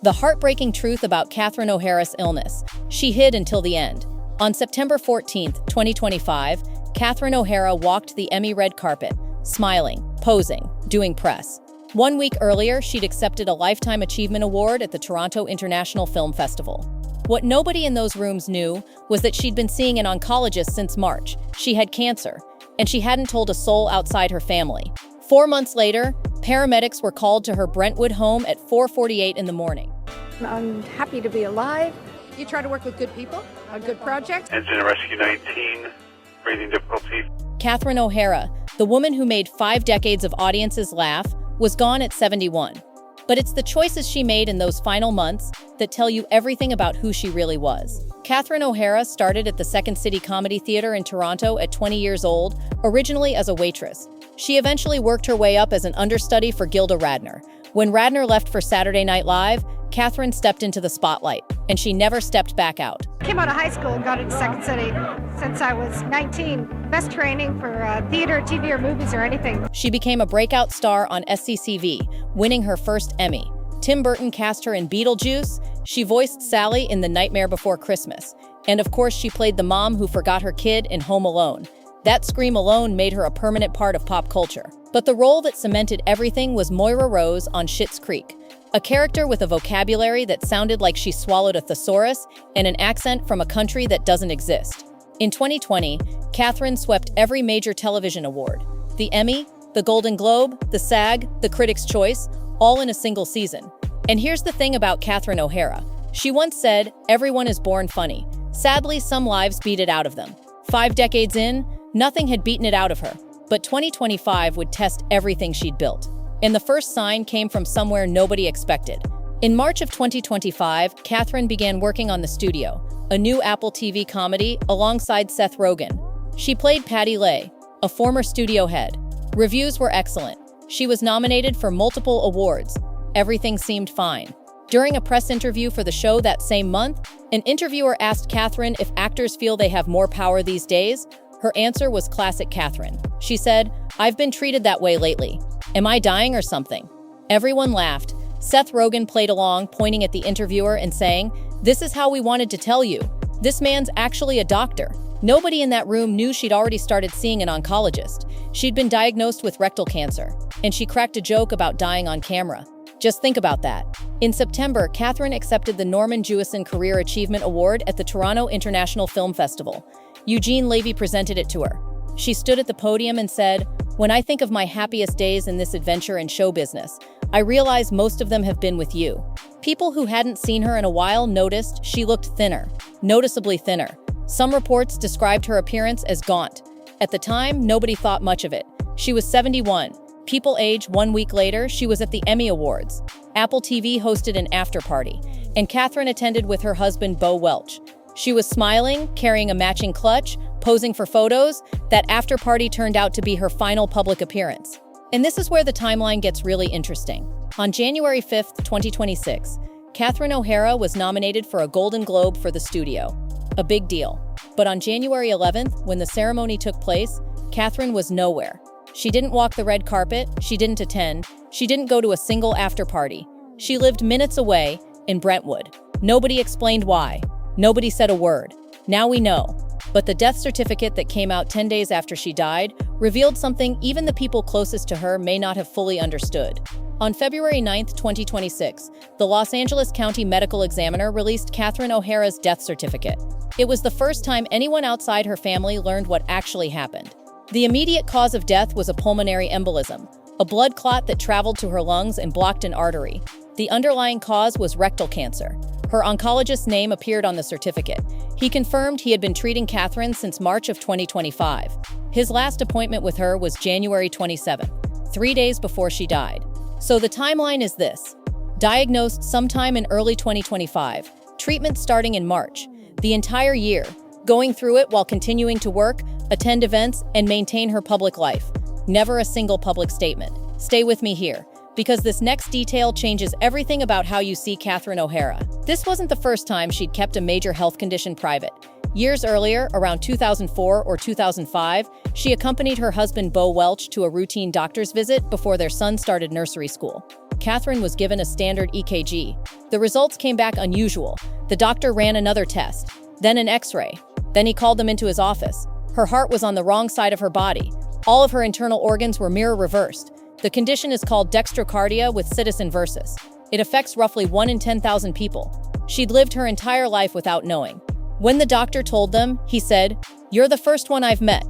The heartbreaking truth about Catherine O'Hara's illness, she hid until the end. On September 14, 2025, Catherine O'Hara walked the Emmy red carpet, smiling, posing, doing press. 1 week earlier, she'd accepted a Lifetime Achievement Award at the Toronto International Film Festival. What nobody in those rooms knew was that she'd been seeing an oncologist since March. She had cancer, and she hadn't told a soul outside her family. 4 months later, paramedics were called to her Brentwood home at 4:48 in the morning. I'm happy to be alive. You try to work with good people, a good project. Engine Rescue 19, breathing difficulty. Catherine O'Hara, the woman who made 5 decades of audiences laugh, was gone at 71. But it's the choices she made in those final months that tell you everything about who she really was. Catherine O'Hara started at the Second City Comedy Theatre in Toronto at 20 years old, originally as a waitress. She eventually worked her way up as an understudy for Gilda Radner. When Radner left for Saturday Night Live, Catherine stepped into the spotlight, and she never stepped back out. Came out of high school and got into Second City since I was 19. Best training for theater, TV, or movies or anything. She became a breakout star on SCTV, winning her first Emmy. Tim Burton cast her in Beetlejuice. She voiced Sally in The Nightmare Before Christmas. And of course, she played the mom who forgot her kid in Home Alone. That scream alone made her a permanent part of pop culture. But the role that cemented everything was Moira Rose on Schitt's Creek, a character with a vocabulary that sounded like she swallowed a thesaurus and an accent from a country that doesn't exist. In 2020, Catherine swept every major television award: the Emmy, the Golden Globe, the SAG, the Critics' Choice, all in a single season. And here's the thing about Catherine O'Hara. She once said, "Everyone is born funny." Sadly, some lives beat it out of them. 5 decades in, nothing had beaten it out of her. But 2025 would test everything she'd built. And the first sign came from somewhere nobody expected. In March of 2025, Catherine began working on The Studio, a new Apple TV comedy alongside Seth Rogen. She played Patty Lay, a former studio head. Reviews were excellent. She was nominated for multiple awards. Everything seemed fine. During a press interview for the show that same month, an interviewer asked Catherine if actors feel they have more power these days. Her answer was classic Catherine. She said, "I've been treated that way lately. Am I dying or something?" Everyone laughed. Seth Rogen played along, pointing at the interviewer and saying, "This is how we wanted to tell you. This man's actually a doctor." Nobody in that room knew she'd already started seeing an oncologist. She'd been diagnosed with rectal cancer, and she cracked a joke about dying on camera. Just think about that. In September, Catherine accepted the Norman Jewison Career Achievement Award at the Toronto International Film Festival. Eugene Levy presented it to her. She stood at the podium and said, "When I think of my happiest days in this adventure in show business, I realize most of them have been with you." People who hadn't seen her in a while noticed she looked thinner, noticeably thinner. Some reports described her appearance as gaunt. At the time, nobody thought much of it. She was 71. People age 1 week later, she was at the Emmy Awards. Apple TV hosted an after-party, and Catherine attended with her husband, Beau Welch. She was smiling, carrying a matching clutch, posing for photos. That after-party turned out to be her final public appearance. And this is where the timeline gets really interesting. On January 5th, 2026, Catherine O'Hara was nominated for a Golden Globe for The Studio. A big deal. But on January 11th, when the ceremony took place, Catherine was nowhere. She didn't walk the red carpet, she didn't attend, she didn't go to a single after-party. She lived minutes away in Brentwood. Nobody explained why. Nobody said a word. Now we know. But the death certificate that came out 10 days after she died revealed something even the people closest to her may not have fully understood. On February 9th, 2026, the Los Angeles County Medical Examiner released Catherine O'Hara's death certificate. It was the first time anyone outside her family learned what actually happened. The immediate cause of death was a pulmonary embolism, a blood clot that traveled to her lungs and blocked an artery. The underlying cause was rectal cancer. Her oncologist's name appeared on the certificate. He confirmed he had been treating Catherine since March of 2025. His last appointment with her was January 27th, 3 days before she died. So the timeline is this. Diagnosed sometime in early 2025, treatment starting in March, the entire year, going through it while continuing to work, attend events, and maintain her public life. Never a single public statement. Stay with me here, because this next detail changes everything about how you see Catherine O'Hara. This wasn't the first time she'd kept a major health condition private. Years earlier, around 2004 or 2005, she accompanied her husband Beau Welch to a routine doctor's visit before their son started nursery school. Catherine was given a standard EKG. The The results came back unusual. The doctor ran another test, then an X-ray. Then he called them into his office. Her heart was on the wrong side of her body. All of her internal organs were mirror reversed. The condition is called dextrocardia with situs inversus. It affects roughly 1 in 10,000 people. She'd lived her entire life without knowing. When the doctor told them, he said, "You're the first one I've met."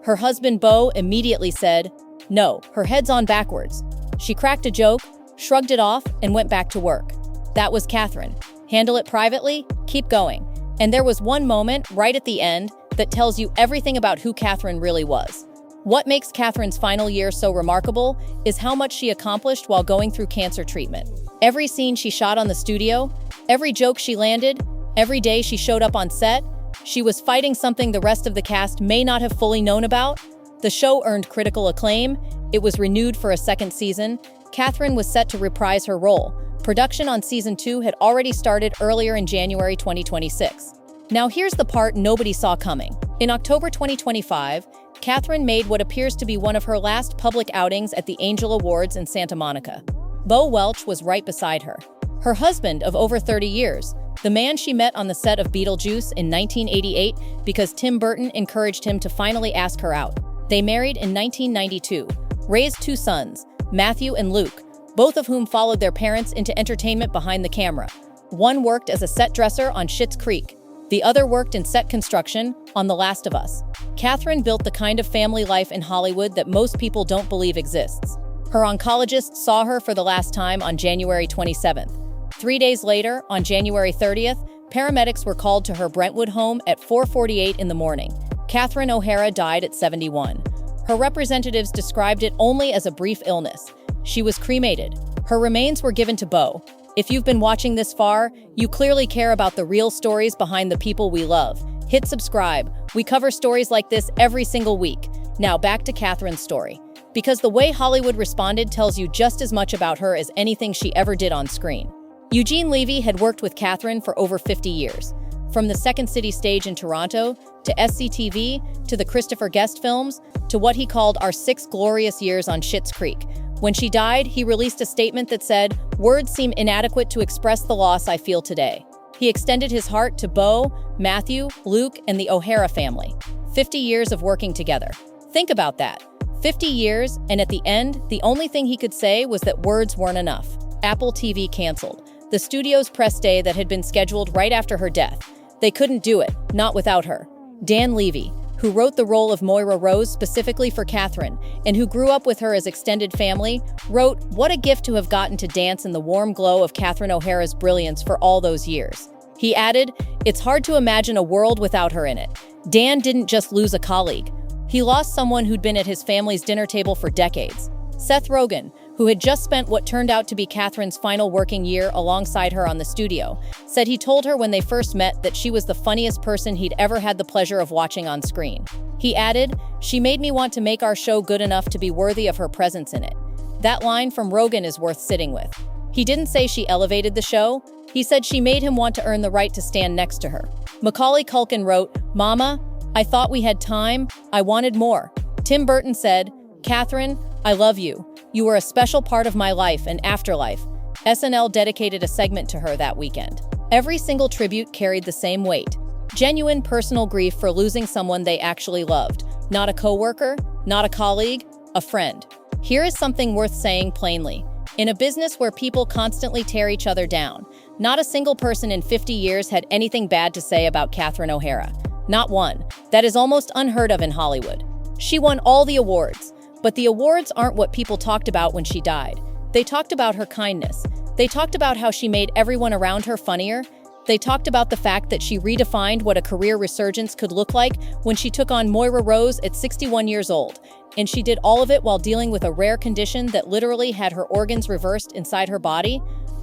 Her husband, Bo, immediately said, "No, her head's on backwards." She cracked a joke, shrugged it off, and went back to work. That was Catherine. Handle it privately, keep going. And there was one moment, right at the end, that tells you everything about who Catherine really was. What makes Catherine's final year so remarkable is how much she accomplished while going through cancer treatment. Every scene she shot on the studio, every joke she landed, every day she showed up on set, she was fighting something the rest of the cast may not have fully known about. The show earned critical acclaim. It was renewed for a second season. Catherine was set to reprise her role. Production on season 2 had already started earlier in January 2026. Now here's the part nobody saw coming. In October 2025, Catherine made what appears to be one of her last public outings at the Angel Awards in Santa Monica. Bo Welch was right beside her. Her husband of over 30 years, the man she met on the set of Beetlejuice in 1988 because Tim Burton encouraged him to finally ask her out. They married in 1992, raised 2 sons, Matthew and Luke, both of whom followed their parents into entertainment behind the camera. One worked as a set dresser on Schitt's Creek. The other worked in set construction on The Last of Us. Catherine built the kind of family life in Hollywood that most people don't believe exists. Her oncologist saw her for the last time on January 27th. 3 days later, on January 30th, paramedics were called to her Brentwood home at 4:48 in the morning. Catherine O'Hara died at 71. Her representatives described it only as a brief illness. She was cremated. Her remains were given to Bo. If you've been watching this far, you clearly care about the real stories behind the people we love. Hit subscribe. We cover stories like this every single week. Now back to Catherine's story. Because the way Hollywood responded tells you just as much about her as anything she ever did on screen. Eugene Levy had worked with Catherine for over 50 years. From the Second City stage in Toronto, to SCTV, to the Christopher Guest films, to what he called our 6 glorious years on Schitt's Creek. When she died, he released a statement that said, "Words seem inadequate to express the loss I feel today." He extended his heart to Bo, Matthew, Luke, and the O'Hara family. 50 years of working together. Think about that. 50 years, and at the end, the only thing he could say was that words weren't enough. Apple TV canceled the studio's press day that had been scheduled right after her death. They couldn't do it, not without her. Dan Levy, who wrote the role of Moira Rose specifically for Catherine, and who grew up with her as extended family, wrote, "What a gift to have gotten to dance in the warm glow of Catherine O'Hara's brilliance for all those years." He added, "It's hard to imagine a world without her in it." Dan didn't just lose a colleague. He lost someone who'd been at his family's dinner table for decades. Seth Rogen, who had just spent what turned out to be Catherine's final working year alongside her on the studio, said he told her when they first met that she was the funniest person he'd ever had the pleasure of watching on screen. He added, "She made me want to make our show good enough to be worthy of her presence in it." That line from Rogen is worth sitting with. He didn't say she elevated the show. He said she made him want to earn the right to stand next to her. Macaulay Culkin wrote, "Mama, I thought we had time. I wanted more." Tim Burton said, "Catherine, I love you. You were a special part of my life and afterlife." SNL dedicated a segment to her that weekend. Every single tribute carried the same weight. Genuine personal grief for losing someone they actually loved. Not a coworker, not a colleague, a friend. Here is something worth saying plainly. In a business where people constantly tear each other down, not a single person in 50 years had anything bad to say about Catherine O'Hara. Not one. That is almost unheard of in Hollywood. She won all the awards. But the awards aren't what people talked about when she died. They talked about her kindness. They talked about how she made everyone around her funnier. They talked about the fact that she redefined what a career resurgence could look like when she took on Moira Rose at 61 years old. And she did all of it while dealing with a rare condition that literally had her organs reversed inside her body.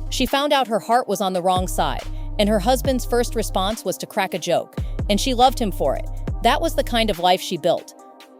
She found out her heart was on the wrong side, and her husband's first response was to crack a joke, and she loved him for it. That was the kind of life she built.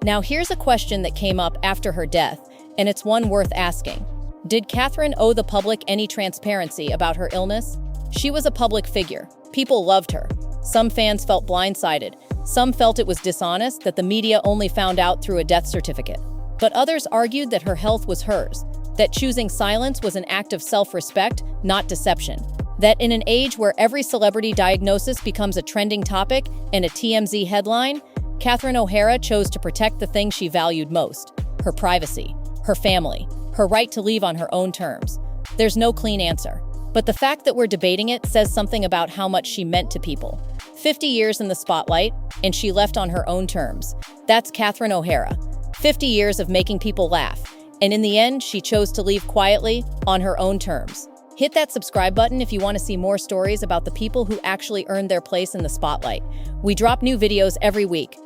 Now here's a question that came up after her death, and it's one worth asking. Did Catherine owe the public any transparency about her illness? She was a public figure. People loved her. Some fans felt blindsided. Some felt it was dishonest that the media only found out through a death certificate. But others argued that her health was hers, that choosing silence was an act of self-respect, not deception. That in an age where every celebrity diagnosis becomes a trending topic and a TMZ headline, Catherine O'Hara chose to protect the thing she valued most: her privacy, her family, her right to leave on her own terms. There's no clean answer, but the fact that we're debating it says something about how much she meant to people. 50 years in the spotlight, and she left on her own terms. That's Catherine O'Hara. 50 years of making people laugh, and in the end, she chose to leave quietly, on her own terms. Hit that subscribe button if you want to see more stories about the people who actually earned their place in the spotlight. We drop new videos every week,